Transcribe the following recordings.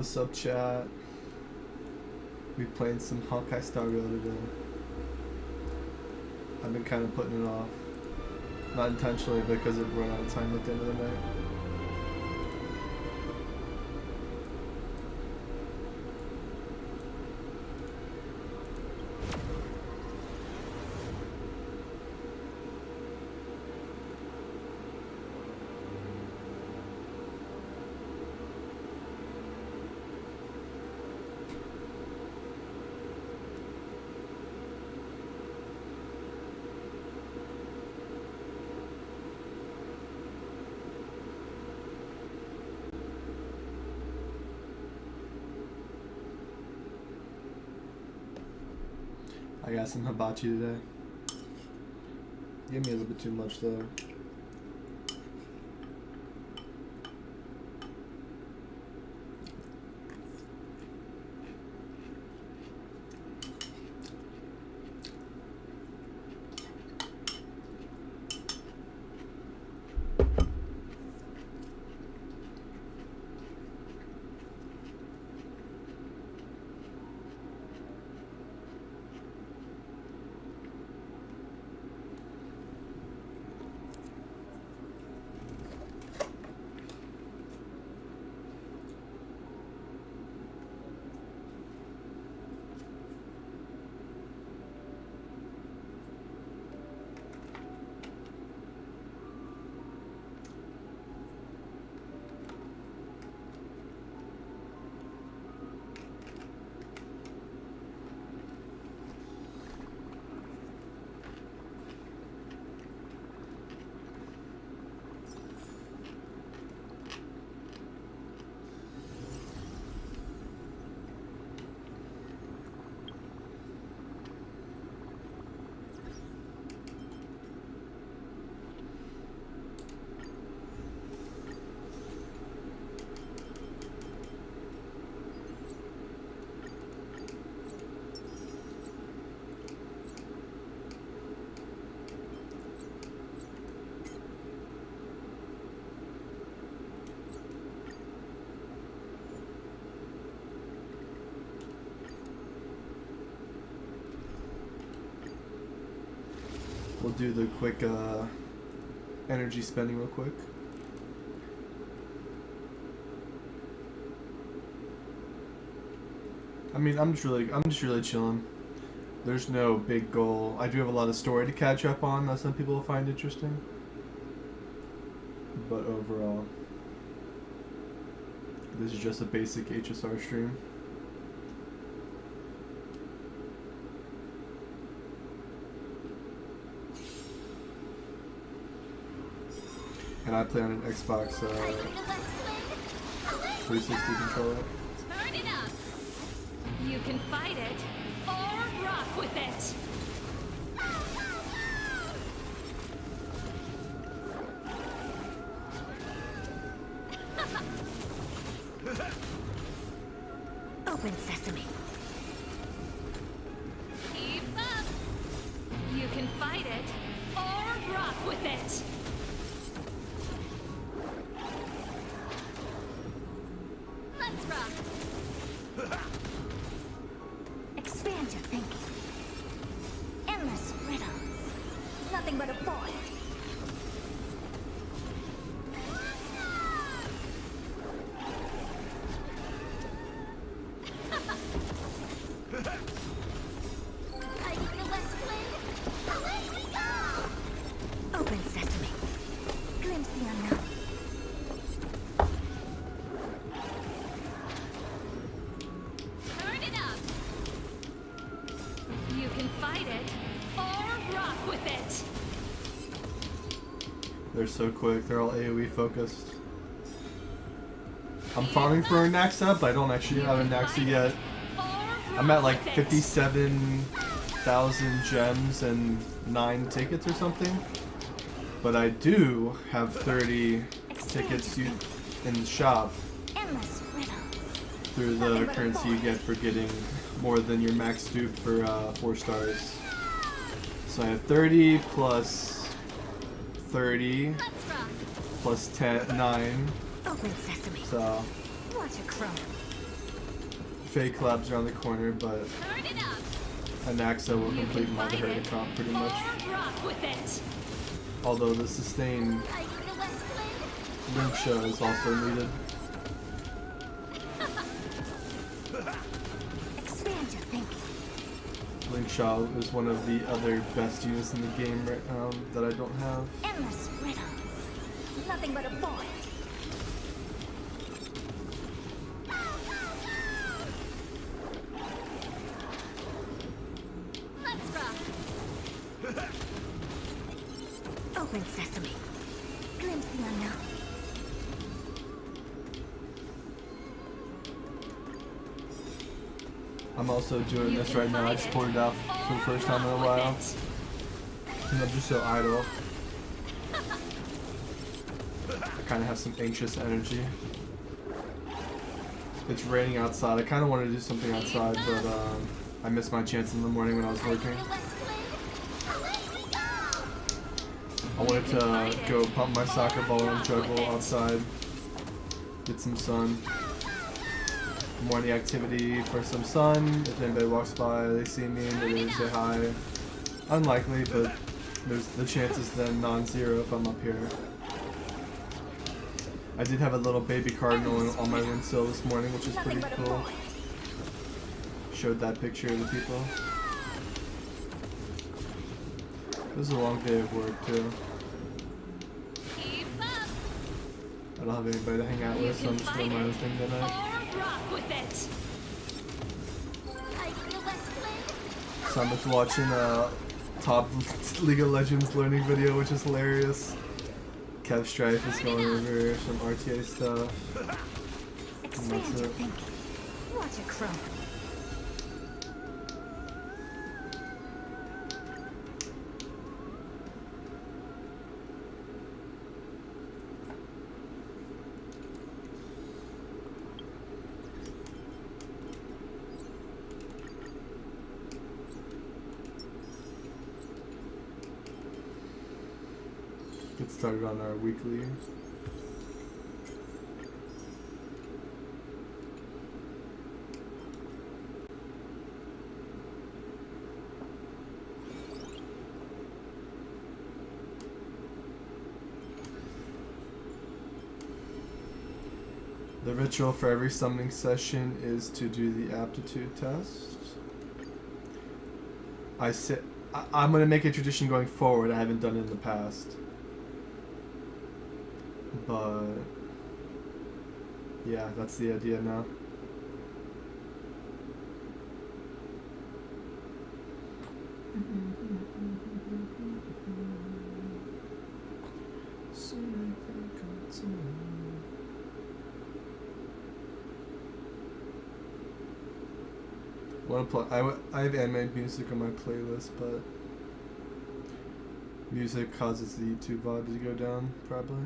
What's up, chat? We playing some Honkai Star Rail today. I've been kind of putting it off. Not intentionally, because it ran out of time at the end of the night. I got some hibachi today. Gave me a little bit too much though. We'll do the quick energy spending real quick. I mean, I'm just really chilling. There's no big goal. I do have a lot of story to catch up on that some people will find interesting. But overall, this is just a basic HSR stream. And I play on an Xbox 360 controller. Turn it up. You can fight it or rock with it. Open sesame. Keep up. You can fight it or rock with it. Let's rock. Expand your thinking. Endless riddles. Nothing but a void. Fighting the West Wind. Away we go. Open sesame. Glimpse the unknown. Turn it up. You can fight it or rock with it. They're so quick. They're all AoE focused. I'm farming for a Naxa, but I don't actually have a Naxa yet. I'm at like 57,000 gems and 9 tickets or something. But I do have 30 tickets in the shop Endless riddles. through the currency you get for getting more than your max dupe for 4 stars. So I have 30 plus 30 Let's rock. plus 10, 9. Open sesame. So Watch a crone. Fake collabs around the corner, but Turn it up. Anaxa will You complete can my fight Herda it comp pretty or much. rock with it. Although the sustain Are you the Westland? Link show is also needed. Expand your thinking. Link Shaw is one of the other best units in the game right now that I don't have. Endless riddles. Nothing but a void. Let's rock. Open sesame. Glimpse the unknown. I'm also doing You this can right now. I fight just it pulled it out for the or first time in a rock while. with it. And I'm just so idle. I kind of have some anxious energy. It's raining outside. I kind of wanted to do something outside, but I missed my chance in the morning when I was working. I wanted to go pump my soccer ball and juggle outside, get some sun. Morning activity for some sun. If anybody walks by, they see me and they say hi. Unlikely, but there's the chances then non-zero if I'm up here. I did have a little baby cardinal on my windsill this morning, which is pretty cool. Showed that picture to the people. It was a long day of work too. Keep up. I don't have anybody to hang out You with, so can I'm just fight doing my own it thing tonight. or rock with it. Are you the Westland? So I'm just watching a top League of Legends learning video, which is hilarious. Kev Strife is going over some RTA stuff. Expand that's your it. thinking. Watch it crumble. Get started on our weekly. The ritual for every summoning session is to do the aptitude test. I'm gonna make a tradition going forward. I haven't done it in the past. But yeah, that's the idea now. I have anime music on my playlist, but music causes the YouTube vibe to go down, probably.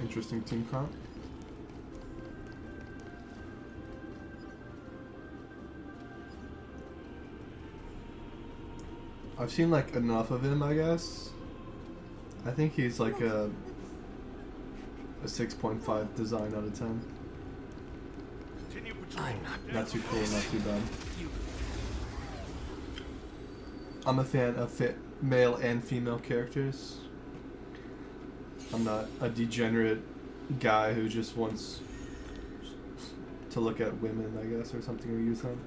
Interesting team comp. I've seen like enough of him, I guess. I think he's like a 6.5 design out of 10. Not too cool, not too bad. I'm a fan of male and female characters. I'm not a degenerate guy who just wants to look at women, I guess, or something, or use them.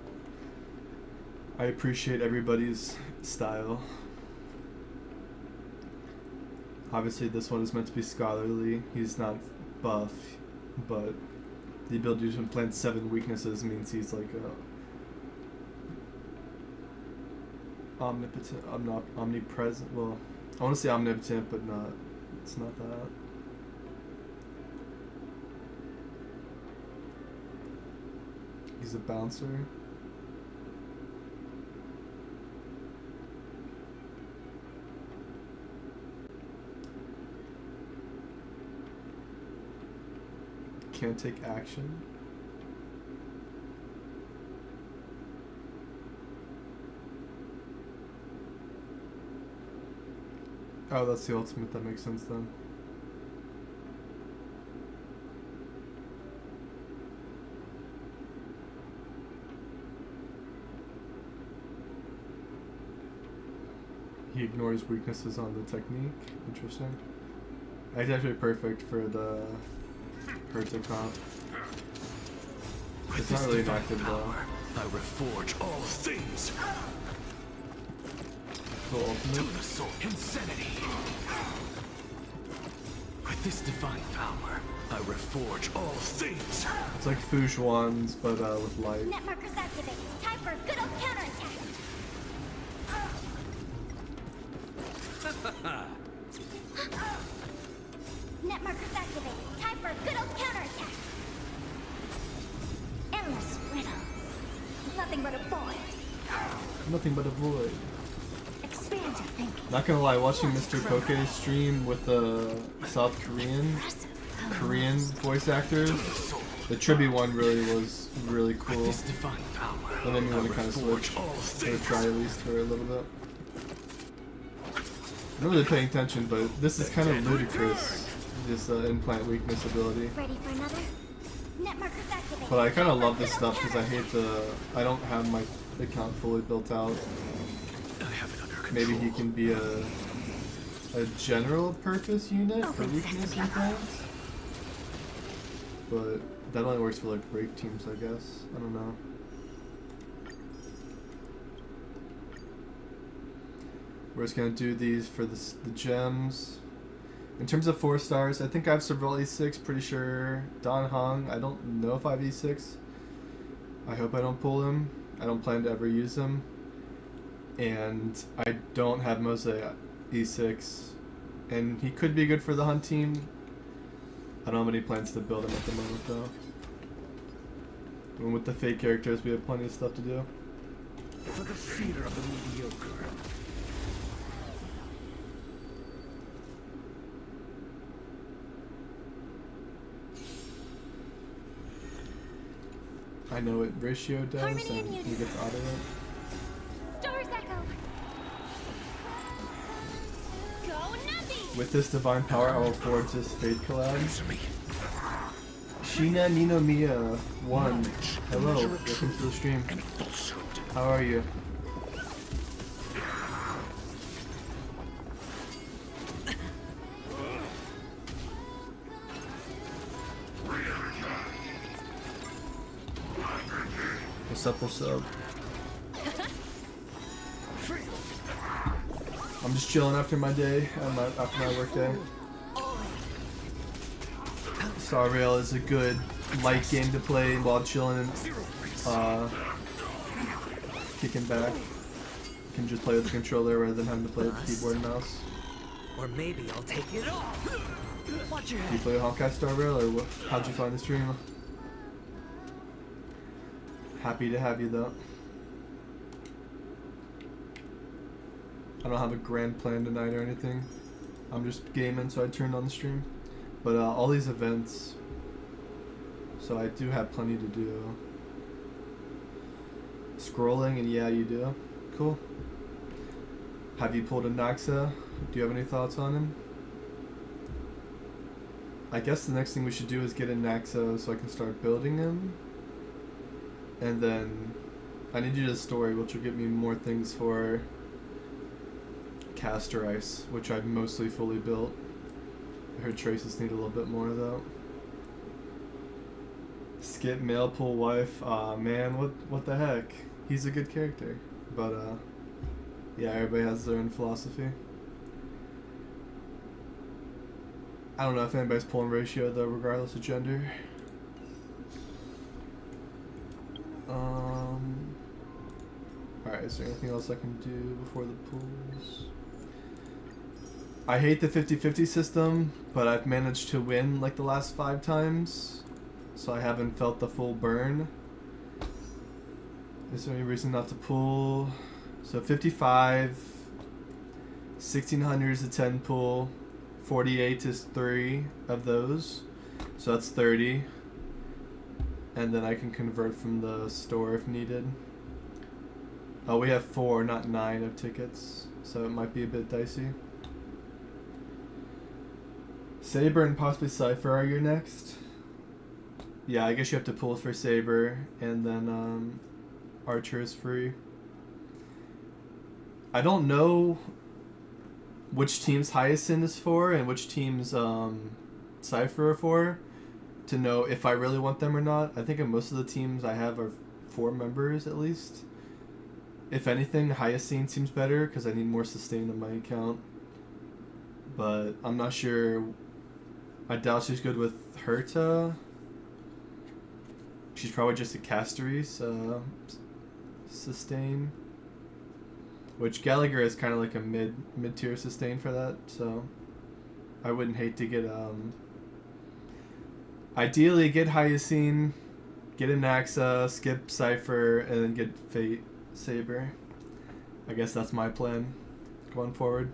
I appreciate everybody's style. Obviously, this one is meant to be scholarly. He's not buff, but the ability to implant 7 weaknesses means he's like a omnipotent, omnipresent. Well, I want to say omnipotent, but not. It's not that. He's a bouncer. Can't take action. Oh, that's the ultimate. That makes sense then. He ignores weaknesses on the technique. Interesting. That's actually perfect for the Hertz comp. It's not really active though. I reforge all things. Full ultimate. Soul insanity. With this divine power, I reforge all things. It's like Fu Xuan's, but with light. Net markers activated. Time for a good old counterattack. Net markers activated. Time for a good old counterattack. Endless riddles. Nothing but a void. Nothing but a void. Expand your thinking. Not gonna lie, watching Mr. Poke stream with the South Korean voice actors, the Tribi one really was really cool. This divine power, That made me want to kind of reforge switch, all or things. try at least for a little bit. I'm not really paying attention, but this is kind of ludicrous, this implant weakness ability. Ready for another? Net markers activated. But I kind of Time for a love this good old stuff because I don't have my account fully built out. I have it under control. Maybe he can be a general purpose unit for Open weakness sesame. implants. But that only works for like break teams, I guess. I don't know. We're just gonna do these for the gems. In terms of 4 stars, I think I have several E6, pretty sure. Don Hong, I don't know if I have E6. I hope I don't pull him. I don't plan to ever use him. And I don't have Mosaic E6. And he could be good for the hunt team. I don't have any plans to build him at the moment though. And with the fake characters, we have plenty of stuff to do. For the fear of the mediocre. I know what Ratio does, Harmony and and he unity. gets auto it. Stars echo. Go Navi. With this divine power, I will forge this Fate collab. Answer me. Shina Ninomiya 1. Knowledge, Hello, measure of welcome to truth the stream. and falsehood. How are you? What's up, what's up? I'm just chilling after my day, after my work day. Star Rail is a good light game to play while chilling, kicking back. You can just play with the controller rather than having to play with the keyboard and mouse. Or maybe I'll take it off. Watch your Do you head. play Honkai Star Rail, or what? How'd you find the stream? Happy to have you though. I don't have a grand plan tonight or anything. I'm just gaming, so I turned on the stream. But all these events, so I do have plenty to do. Scrolling, and yeah, you do. Cool. Have you pulled a Naxa? Do you have any thoughts on him? I guess the next thing we should do is get a Naxa so I can start building him. And then I need you to story, which will get me more things for Caster Ice, which I've mostly fully built. I heard traces need a little bit more though. Skip male pull wife. Aw man, what the heck? He's a good character. But yeah, everybody has their own philosophy. I don't know if anybody's pulling ratio though, regardless of gender. Alright, is there anything else I can do before the pools? I hate the 50-50 system, but I've managed to win like the last 5 times, so I haven't felt the full burn. Is there any reason not to pull? So 55, 1600 is a 10 pull, 48 is 3 of those, so that's 30. And then I can convert from the store if needed. Oh, we have 4, not 9 of tickets, so it might be a bit dicey. Saber and possibly Cypher are your next. Yeah, I guess you have to pull for Saber, and then Archer is free. I don't know which team's Hyacinth is for and which team's Cypher are for, to know if I really want them or not. I think in most of the teams I have are 4 members at least. If anything, Hyacinth seems better because I need more sustain on my account. But I'm not sure. I doubt she's good with Herta. She's probably just a Casteries sustain. Which Gallagher is kind of like a mid-tier sustain for that, so I wouldn't hate to get ideally get Hyacinth, get a Naxa, skip Cypher, and then get Fate Saber. I guess that's my plan going forward.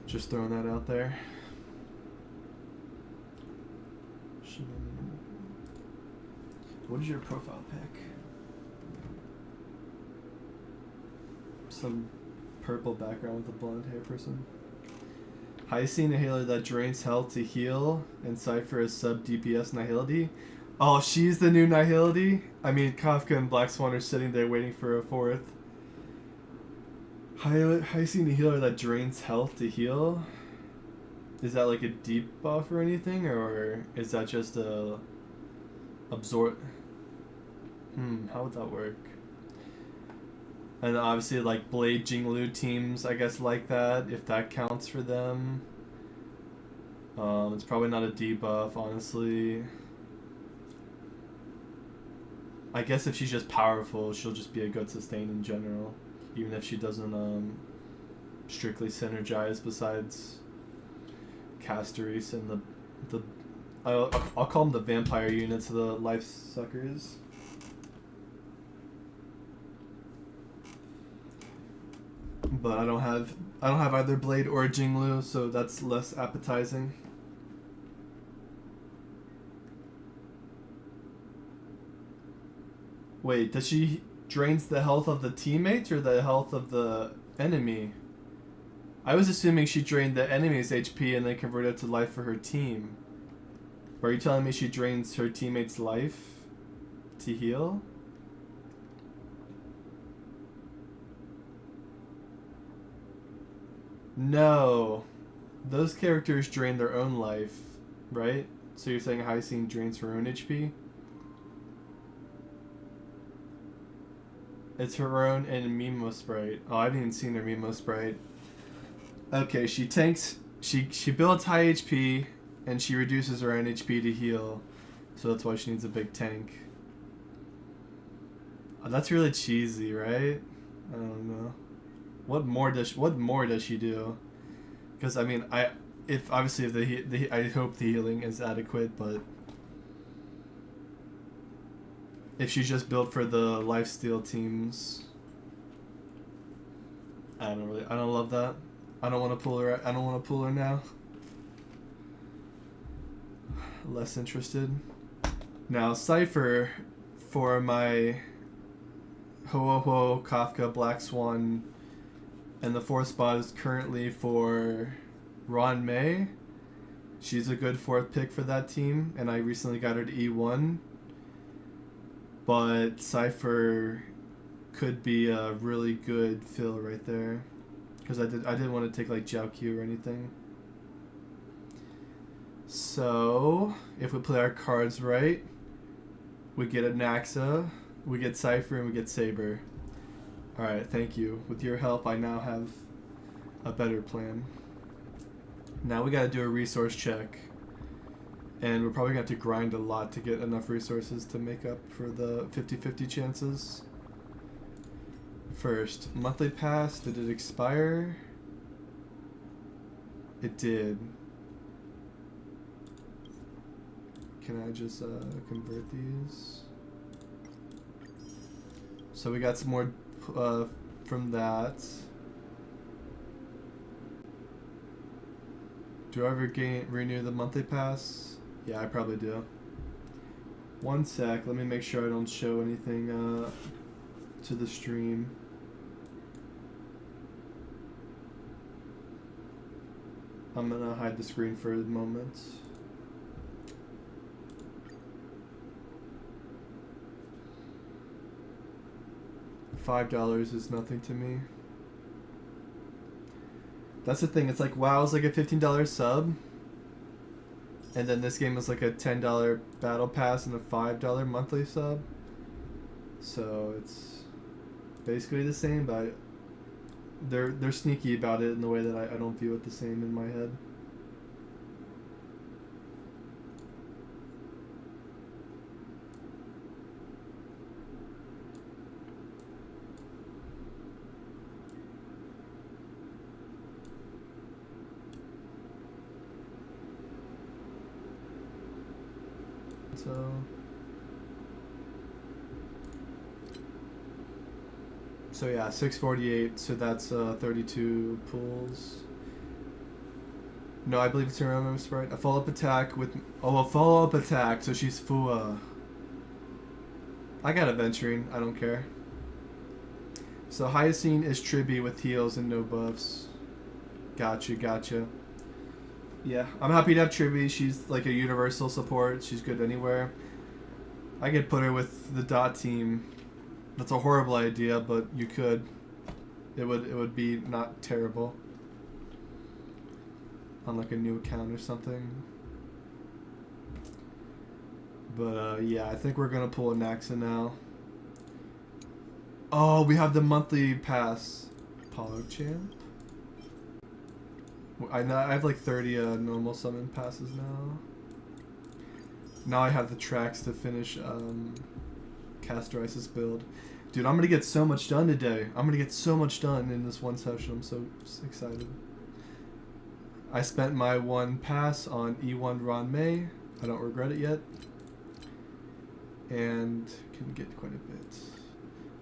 Just throwing that out there. What is your profile pic? Some purple background with a blonde hair person. Hyacinth Inhaler that drains health to heal, and Cypher is sub DPS Nihility. Oh, she's the new Nihility? I mean, Kafka and Black Swan are sitting there waiting for a 4th. Hyacinth Healer that drains health to heal? Is that like a deep buff or anything, or is that just a absorb? How would that work? And obviously like Blade Jinglu teams, I guess, like that, if that counts for them. It's probably not a debuff, honestly. I guess if she's just powerful, she'll just be a good sustain in general, even if she doesn't strictly synergize besides Casteries and the I'll call them the vampire units, the life suckers. But I don't have either Blade or Jinglu, so that's less appetizing. Wait, does she drains the health of the teammates or the health of the enemy? I was assuming she drained the enemy's HP and then converted it to life for her team. Are you telling me she drains her teammate's life to heal? No. Those characters drain their own life, right? So you're saying Hyacinth drains her own HP? It's her own and Mimo Sprite. Oh, I haven't even seen her Mimo Sprite. Okay, she tanks. She builds high HP, and she reduces her own HP to heal. So that's why she needs a big tank. Oh, that's really cheesy, right? I don't know. What more does she do? Because I mean, I hope the healing is adequate, but if she's just built for the lifesteal teams, I don't love that. I don't want to pull her. I don't want to pull her now. Less interested. Now Cypher for my Ho-Oh-Ho, Kafka, Black Swan, and the 4th spot is currently for Ron May. She's a good 4th pick for that team, and I recently got her to E1. But Cypher could be a really good fill right there, because I didn't want to take like Jiao Q or anything. So if we play our cards right, we get a Naxa, we get Cypher, and we get Saber. Alright, thank you. With your help, I now have a better plan. Now we gotta do a resource check. And we're probably gonna have to grind a lot to get enough resources to make up for the 50-50 chances. First, monthly pass, did it expire? It did. Can I just convert these? So we got some more from that. Do I ever renew the monthly pass? Yeah, I probably do. One sec, let me make sure I don't show anything to the stream. I'm gonna hide the screen for a moment. $5 is nothing to me. That's the thing, it's like WoW's like a $15 sub. And then this game is like a $10 battle pass and a $5 monthly sub. So it's basically the same, but they're sneaky about it in the way that I don't view it the same in my head. So yeah, 648, so that's 32 pulls. No, I believe it's her own sprite. A follow-up attack with... Oh, a follow-up attack, so she's Fua. I got adventuring, I don't care. So Hyacine is Triby with heals and no buffs. Gotcha. Yeah, I'm happy to have Triby. She's like a universal support. She's good anywhere. I could put her with the dot team. That's a horrible idea, but you could. It would be not terrible. On like a new account or something. But yeah, I think we're gonna pull a Naxa now. Oh, we have the monthly pass. PogChamp. I have like 30 normal summon passes now. Now I have the tracks to finish Castorisis build. Dude, I'm gonna get so much done today. I'm gonna get so much done in this one session. I'm so excited. I spent my one pass on E1 Ron May. I don't regret it yet. And can get quite a bit.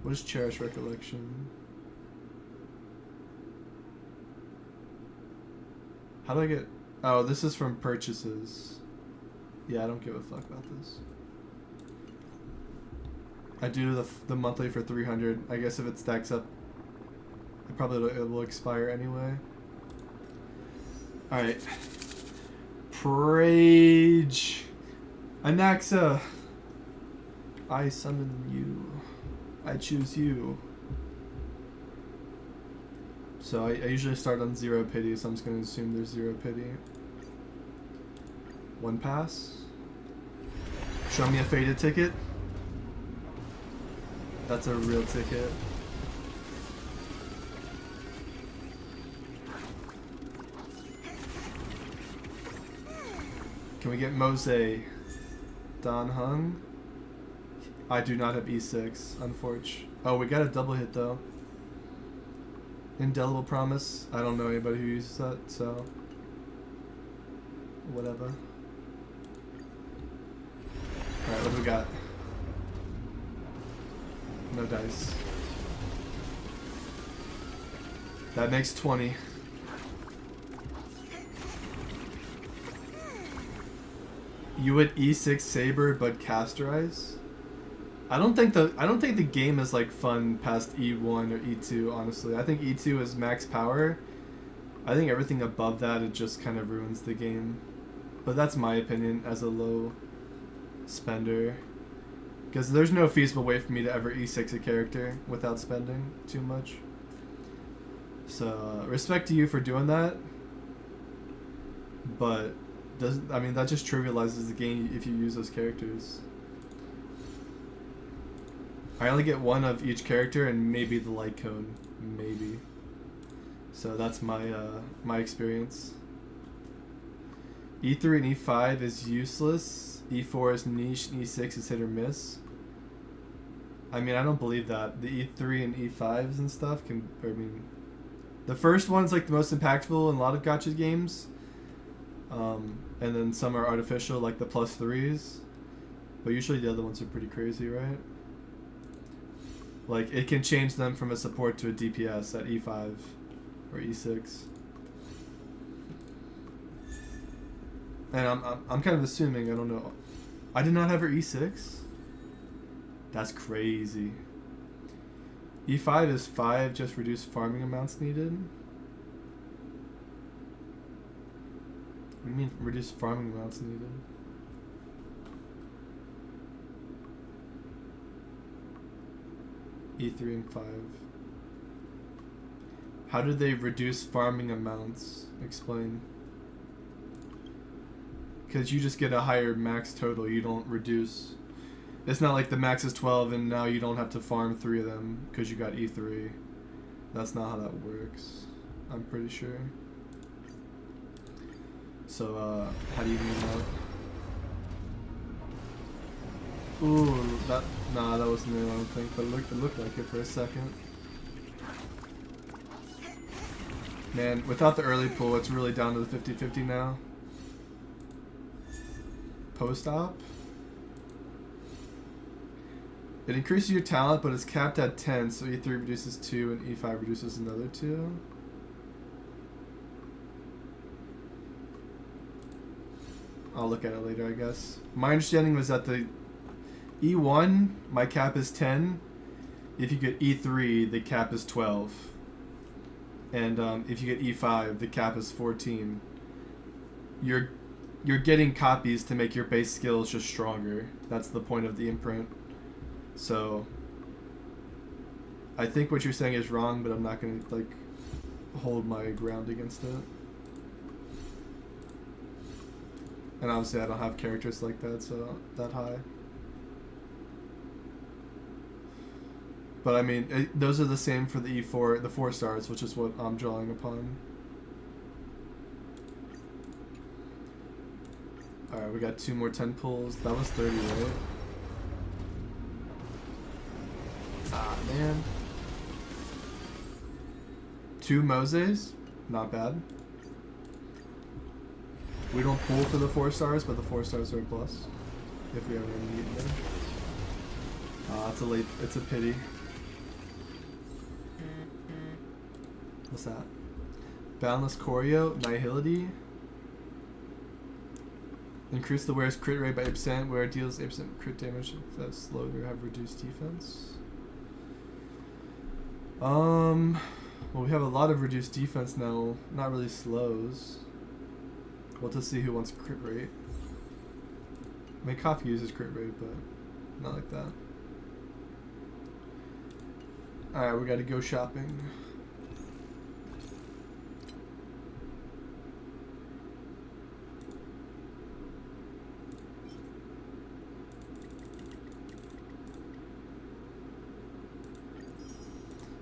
What is Cherish Recollection? How do I get... Oh, this is from purchases. Yeah, I don't give a fuck about this. I do the monthly for 300. I guess if it stacks up, it will expire anyway. Alright. Prage. Anaxa. I summon you. I choose you. So I usually start on 0 pity, so I'm just going to assume there's 0 pity. One pass. Show me a faded ticket. That's a real ticket. Can we get Mose? Don Hung? I do not have E6, unfortunately. Oh, we got a double hit though. Indelible Promise. I don't know anybody who uses that, so whatever. Alright, what do we got? No dice. That makes 20. You would E6 Saber but Castorize? I don't think the game is like fun past E1 or E2, honestly. I think E2 is max power. I think everything above that, it just kind of ruins the game. But that's my opinion as a low spender. Because there's no feasible way for me to ever E6 a character without spending too much. So, respect to you for doing that. But, I mean, that just trivializes the game if you use those characters. I only get one of each character and maybe the light cone. Maybe. So that's my my experience. E3 and E5 is useless. E4 is niche, and E6 is hit or miss. I mean, I don't believe that. The E3 and E5s and stuff can, I mean, the first one's like the most impactful in a lot of gacha games. And then some are artificial, like the +3s. But usually the other ones are pretty crazy, right? Like, it can change them from a support to a DPS at E5 or E6. And I'm kind of assuming, I don't know. I did not have her E6? That's crazy. E5 is 5, just reduced farming amounts needed. What do you mean reduced farming amounts needed? E3 and 5. How did they reduce farming amounts? Explain. Because you just get a higher max total, you don't reduce. It's not like the max is 12 and now you don't have to farm 3 of them because you got E3. That's not how that works, I'm pretty sure. So, how do you mean that? Ooh, nah, that wasn't it, I don't think, but it looked like it for a second. Man, without the early pull, it's really down to the 50-50 now. Post-op? It increases your talent, but it's capped at 10, so E3 reduces 2 and E5 reduces another 2. I'll look at it later, I guess. My understanding was that the E1, my cap is 10. If you get E3, the cap is 12. And if you get E5, the cap is 14. You're getting copies to make your base skills just stronger. That's the point of the imprint. So I think what you're saying is wrong, but I'm not gonna like hold my ground against it. And obviously I don't have characters like that, so that high. But I mean, those are the same for the E4, the 4 stars, which is what I'm drawing upon. Alright, we got 2 more 10 pulls. That was 30, right? Ah, man. 2 Moses? Not bad. We don't pull for the 4 stars, but the 4 stars are a plus. If we ever need them. It's a pity. What's that? Boundless Choreo, Nihility. Increase the wearer's crit rate by 8%. Wearer deals 8% crit damage that's slowed or have reduced defense. Well, we have a lot of reduced defense now. Not really slows. We'll just see who wants crit rate. I mean, Coffee uses crit rate, but not like that. Alright, we gotta go shopping.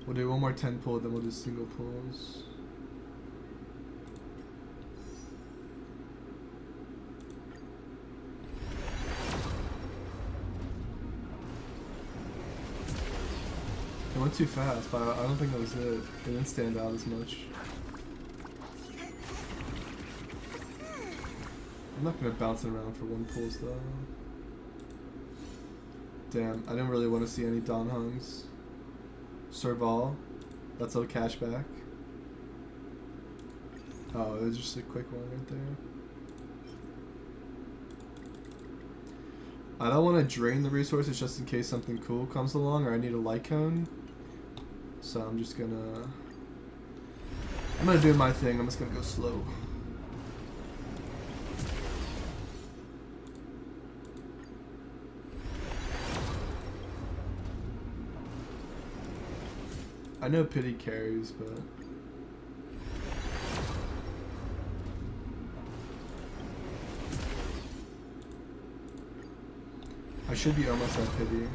We'll do one more 10 pull, then we'll do single pulls. It went too fast, but I don't think that was it. It didn't stand out as much. I'm not gonna bounce it around for 1 pulls though. Damn, I didn't really want to see any Don Hungs. Serval, that's a cashback. Oh, it was just a quick one right there. I don't want to drain the resources just in case something cool comes along or I need a light cone. So I'm just gonna... I'm gonna do my thing, I'm just gonna go slow. I know pity carries, but... I should be almost at pity.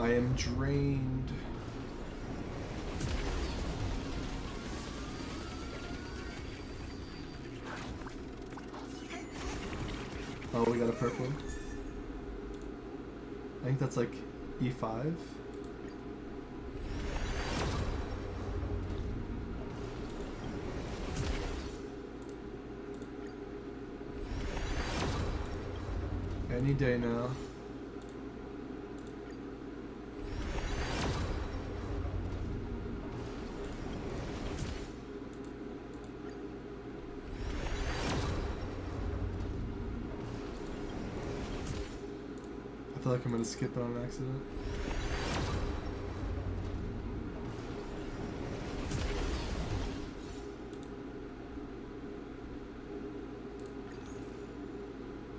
I am drained. Oh, we got a purple. I think that's like E5. Any day now. I feel like I'm gonna skip it on accident.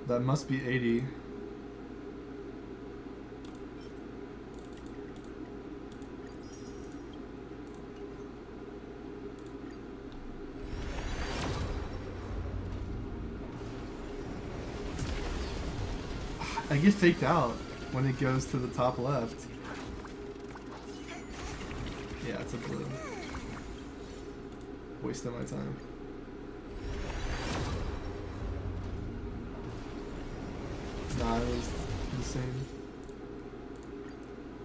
That must be 80. I get faked out when it goes to the top left. Yeah, it's a blue. Wasting my time. Nah, it was the same.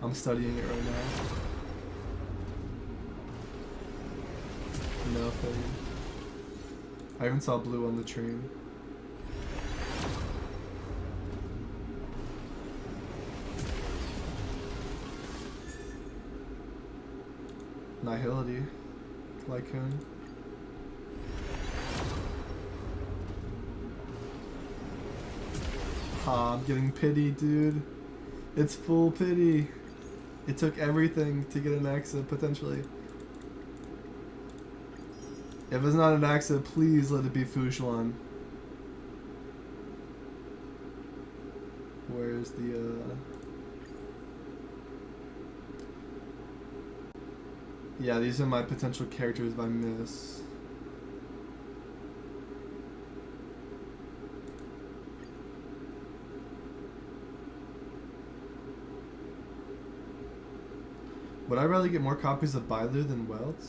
I'm studying it right now. No failure. I even saw blue on the train. Nihility. Lycoon. Ah, I'm getting pity, dude. It's full pity. It took everything to get an exit, potentially. If it's not an exit, please let it be Fushuan. Where's the, Yeah, these are my potential characters if I miss. Would I rather get more copies of Bailu than Welt?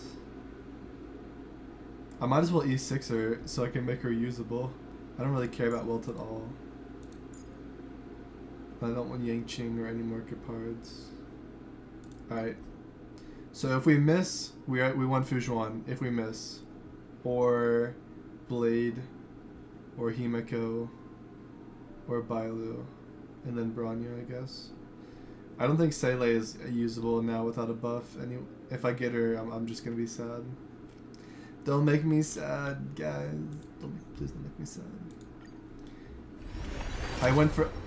I might as well E6 her so I can make her usable. I don't really care about Welt at all. I don't want Yangqing or any market cards. Alright. So if we miss, we want Fushuan. If we miss. Or Blade. Or Himeko. Or Bailu. And then Bronya, I guess. I don't think Seele is usable now without a buff. If I get her, I'm just gonna be sad. Don't make me sad, guys. Please don't make me sad.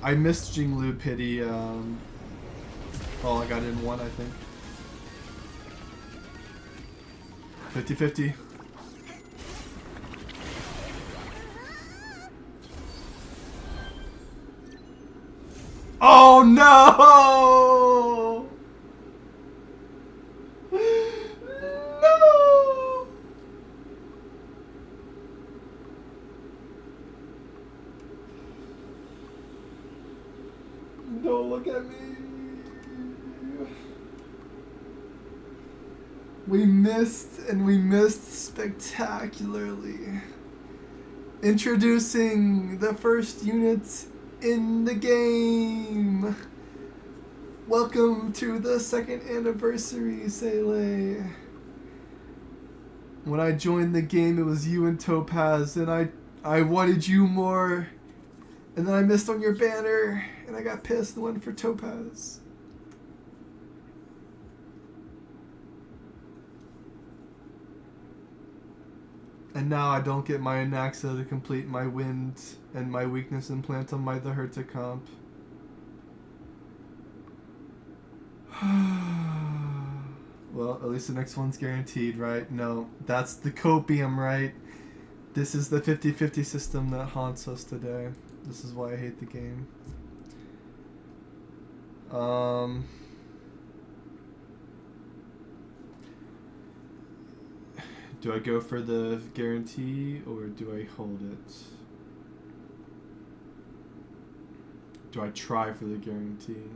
I missed Jinglu Pity. Oh, I got it in one, I think. 50-50. Oh no! No! Don't look at me. We missed, and we missed spectacularly. Introducing the first unit in the game. Welcome to the second anniversary, Seele. When I joined the game, it was you and Topaz, and I wanted you more. And then I missed on your banner, and I got pissed and went for Topaz. And now I don't get my Anaxa to complete my wind and my weakness implant on my the Herta comp. Well, at least the next one's guaranteed, right? No, that's the copium, right? This is the 50-50 system that haunts us today. This is why I hate the game. Do I go for the guarantee or do I hold it? Do I try for the guarantee?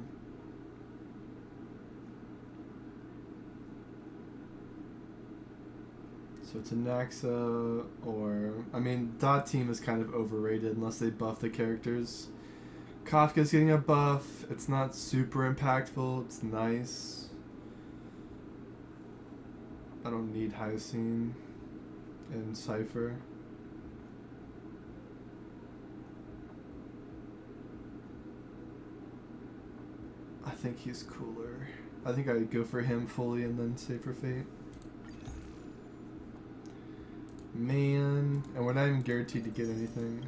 So it's a Naxa, or I mean, Dot Team is kind of overrated unless they buff the characters. Kafka's getting a buff. It's not super impactful. It's nice. I don't need Hyacine and Cypher. I think he's cooler. I think I'd go for him fully and then save for Fate. Man, and we're not even guaranteed to get anything.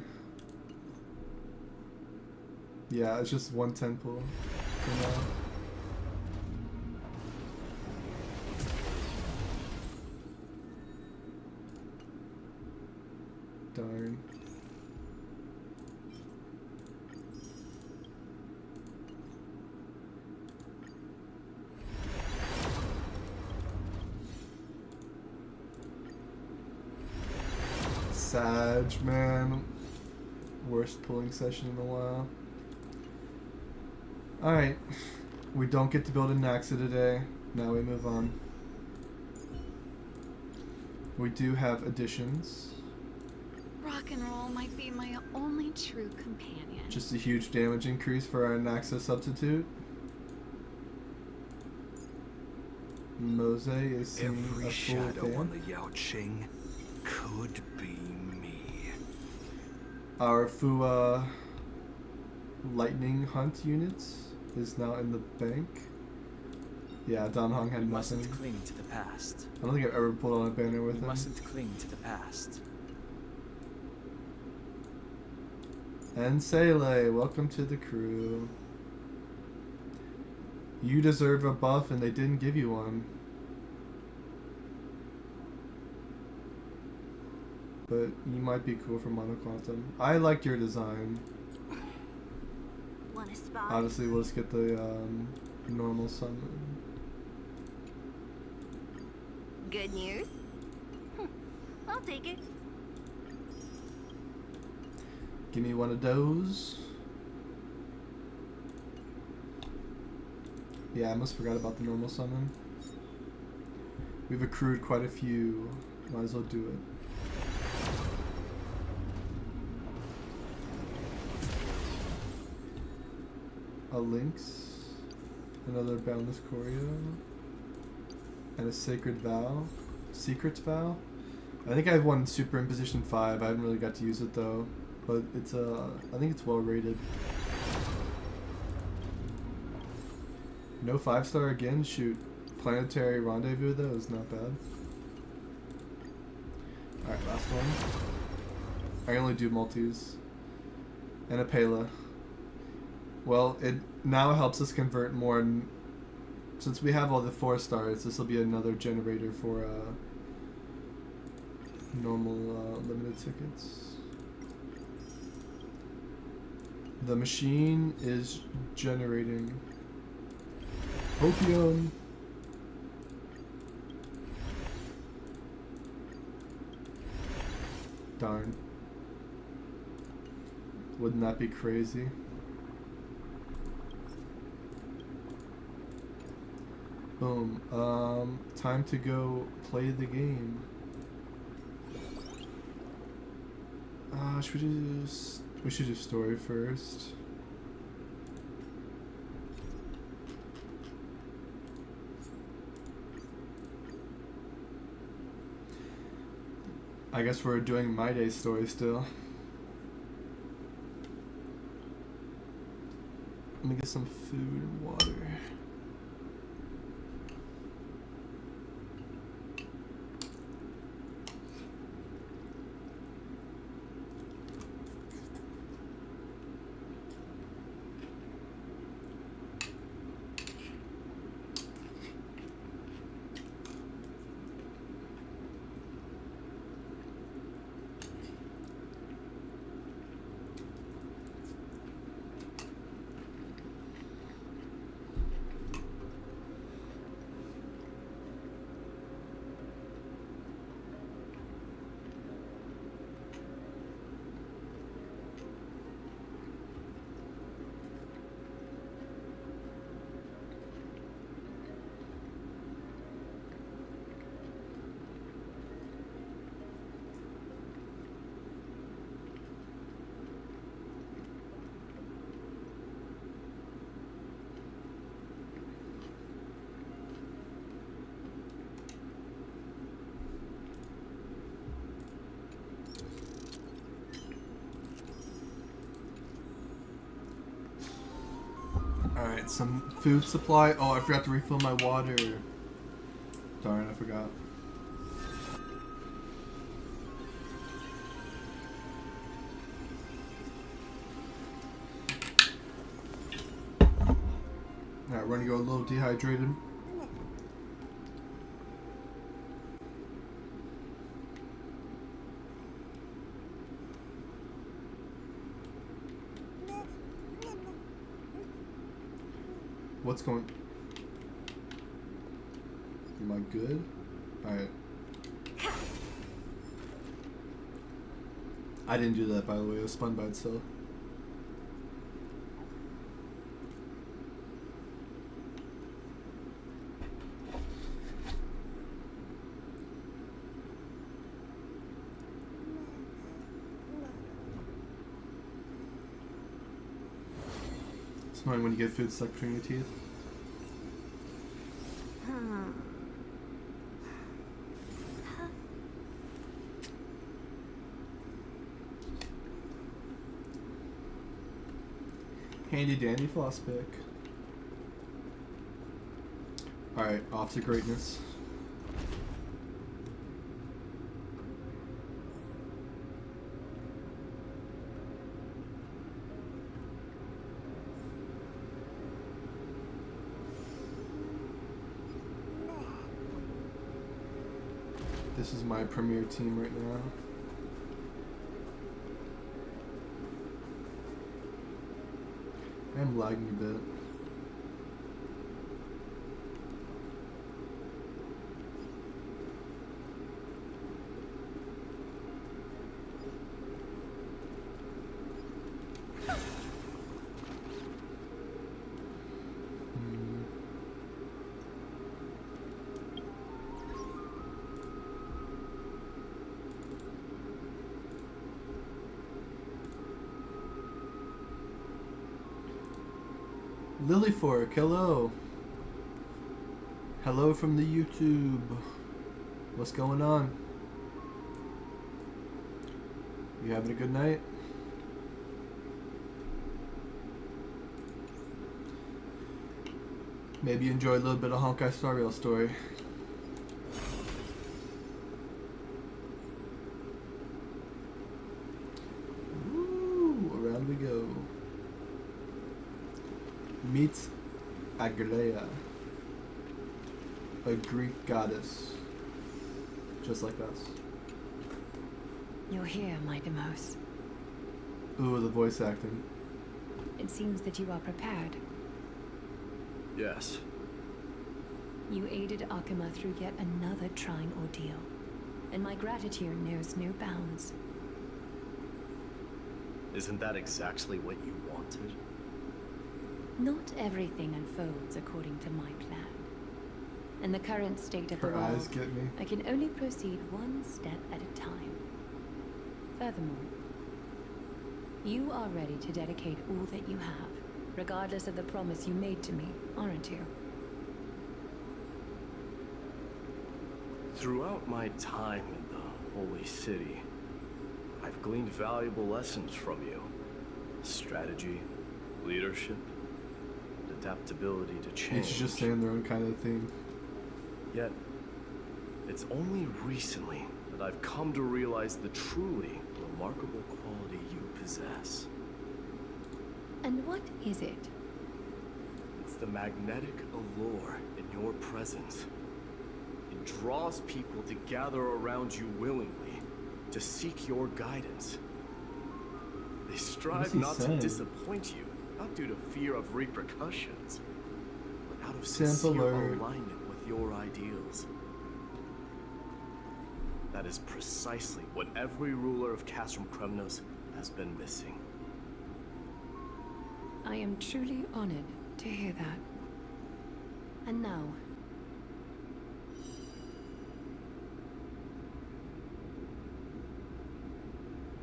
Yeah, it's just 110 pull for now. Darn. Sag, man. Worst pulling session in a while. Alright. We don't get to build a Naxa today. Now we move on. We do have additions. Rock and roll might be my only true companion. Just a huge damage increase for our Naxa substitute. Mose is seeing Every a full shadow fan. on the Yao Qing could be me. Our Fua lightning hunt units is now in the bank. Yeah, Dan Hong had We nothing. mustn't cling to the past. I don't think I've ever pulled on a banner with We him. mustn't cling to the past. And Sele, welcome to the crew. You deserve a buff and they didn't give you one. But you might be cool for Monoquantum. I like your design. Want a spot? Obviously, we'll just get the normal summon. Good news? I'll take it. Give me one of those. Yeah, I almost forgot about the normal summon. We've accrued quite a few. Might as well do it. A Lynx, another Boundless Choreo, and a Sacred Vow. Secrets Vow? I think I have one Super in position 5. I haven't really got to use it though. But it's I think it's well rated. No 5-star again? Shoot. Planetary Rendezvous though is not bad. Alright, last one. I only do multis. And a Pela. Well, it now helps us convert more. Since we have all the 4-stars, this will be another generator for normal limited tickets. The machine is generating opium. Darn. Wouldn't that be crazy? Boom. Time to go play the game. We should do story first. I guess we're doing My Day story still. Let me get some food and water. Alright, some food supply. Oh, I forgot to refill my water. Darn, I forgot. Alright, we're gonna go a little dehydrated. What's going... Am I good? Alright. I didn't do that, by the way. It was spun by itself. It's annoying when you get food stuck between your teeth. Handy dandy floss pick. Alright, off to greatness. This is my premier team right now. I'm lagging a bit. Lilyfork, hello. Hello from the YouTube. What's going on? You having a good night? Maybe you enjoy a little bit of Honkai Star Rail story. Woo, around we go. Meet Aglaea, a Greek goddess, just like us. You're here, my Demos. Ooh, the voice acting. It seems that you are prepared. Yes. You aided Akuma through yet another trying ordeal, and my gratitude knows no bounds. Isn't that exactly what you wanted? Not everything unfolds according to my plan. In the current state of Her the eyes world, get me. I can only proceed one step at a time. Furthermore, you are ready to dedicate all that you have, regardless of the promise you made to me, aren't you? Throughout my time in the Holy City, I've gleaned valuable lessons from you. Strategy, leadership, adaptability to change. Each just saying their own kind of thing. Yet, it's only recently that I've come to realize the truly remarkable quality you possess. And what is it? It's the magnetic allure in your presence. It draws people to gather around you willingly, to seek your guidance. They strive not to disappoint you, not due to fear of repercussions, but out of sincere alignment with your ideals. That is precisely what every ruler of Castrum Kremnos has been missing. I am truly honored to hear that. And now,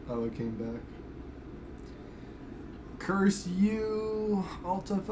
Oh, it came back. Curse you, Alta 5.